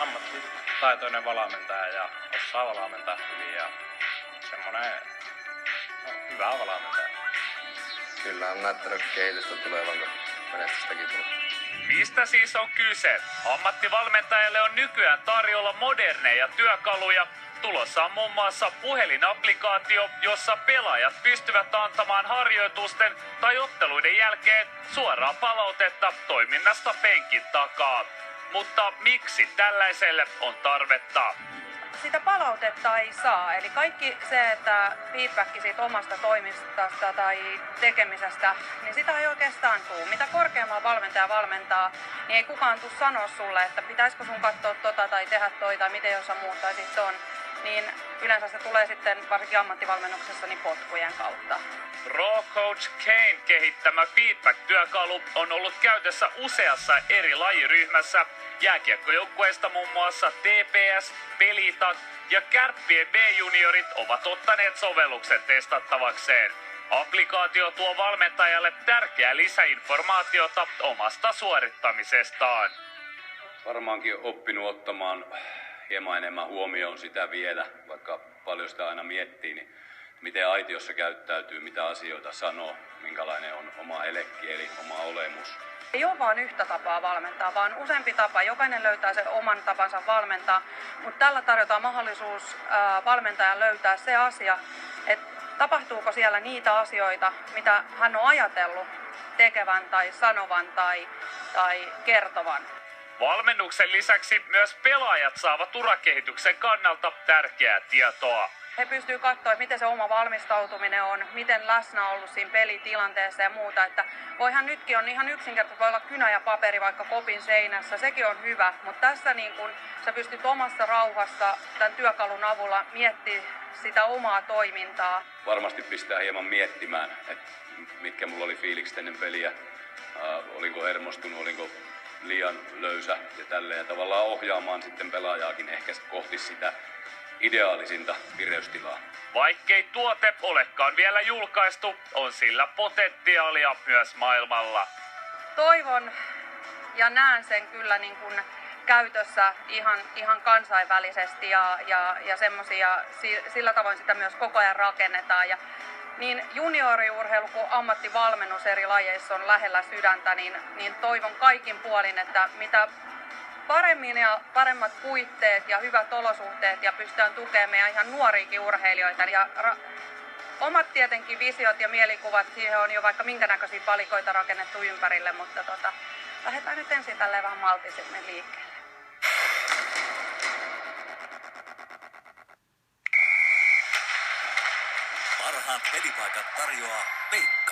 ammattitaitoinen valmentaja ja osaa valmentaa hyvin ja semmonen hyvä valmentaja. Kyllä on näyttänyt kehitystä tulevan, kun menestystäkin tulee. Mistä siis on kyse? Ammattivalmentajalle on nykyään tarjolla moderneja työkaluja. Tulossa on muun muassa puhelinapplikaatio, jossa pelaajat pystyvät antamaan harjoitusten tai otteluiden jälkeen suoraa palautetta toiminnasta penkin takaa. Mutta miksi tällaiselle on tarvetta? Sitä palautetta ei saa. Eli kaikki se, että feedback siitä omasta toiminnasta tai tekemisestä, niin sitä ei oikeastaan tule. Mitä korkeammalla valmentaja valmentaa, niin ei kukaan tule sanoa sulle, että pitäisikö sun katsoa tota tai tehdä toi tai miten jos sä muuttaisit ton. Niin yleensä se tulee sitten varsinkin ammattivalmennuksessa niin potkujen kautta. Pro Coach Kane kehittämä feedback-työkalu on ollut käytössä useassa eri lajiryhmässä. Jääkiekkojoukkueista muun muassa TPS, Pelitat ja Kärppien B-juniorit ovat ottaneet sovelluksen testattavakseen. Applikaatio tuo valmentajalle tärkeää lisäinformaatiota omasta suorittamisestaan. Varmaankin oppinut ottamaan hieman enemmän huomioon sitä vielä, vaikka paljon sitä aina miettii, niin miten aitiossa käyttäytyy, mitä asioita sanoo, minkälainen on oma elekieli, oma olemus. Ei ole vaan yhtä tapaa valmentaa, vaan useampi tapa. Jokainen löytää sen oman tapansa valmentaa, mutta tällä tarjotaan mahdollisuus valmentajan löytää se asia, että tapahtuuko siellä niitä asioita, mitä hän on ajatellut tekevän tai sanovan tai kertovan. Valmennuksen lisäksi myös pelaajat saavat urakehityksen kannalta tärkeää tietoa. He pystyvät katsoa, miten se oma valmistautuminen on, miten läsnä on ollut siinä pelitilanteessa ja muuta. Että voihan nytkin on ihan yksinkertaisesti, voi olla kynä ja paperi vaikka kopin seinässä, sekin on hyvä. Mutta tässä niin kun sä pystyt omassa rauhassa tämän työkalun avulla miettimään sitä omaa toimintaa. Varmasti pistää hieman miettimään, että mitkä mulla oli fiilikset ennen peliä, olinko hermostunut, olinko liian löysä ja tälleen. Ja tavallaan ohjaamaan sitten pelaajaakin ehkä kohti sitä ideaalisinta vireystilaa. Vaikkei tuote olekaan vielä julkaistu, on sillä potentiaalia myös maailmalla. Toivon ja näen sen kyllä niin kuin käytössä ihan kansainvälisesti ja semmosia, sillä tavoin sitä myös koko ajan rakennetaan. Ja niin junioriurheilu kuin ammattivalmennus eri lajeissa on lähellä sydäntä, niin toivon kaikin puolin, että mitä paremmin ja paremmat puitteet ja hyvät olosuhteet ja pystytään tukemaan meidän ihan nuoriakin urheilijoita. Ja omat tietenkin visiot ja mielikuvat, siihen on jo vaikka minkä näköisiä palikoita rakennettu ympärille, mutta lähdetään nyt ensin tälleen vähän maltisemmin liikkeelle. Parhaat pelipaikat tarjoaa Veikkaus.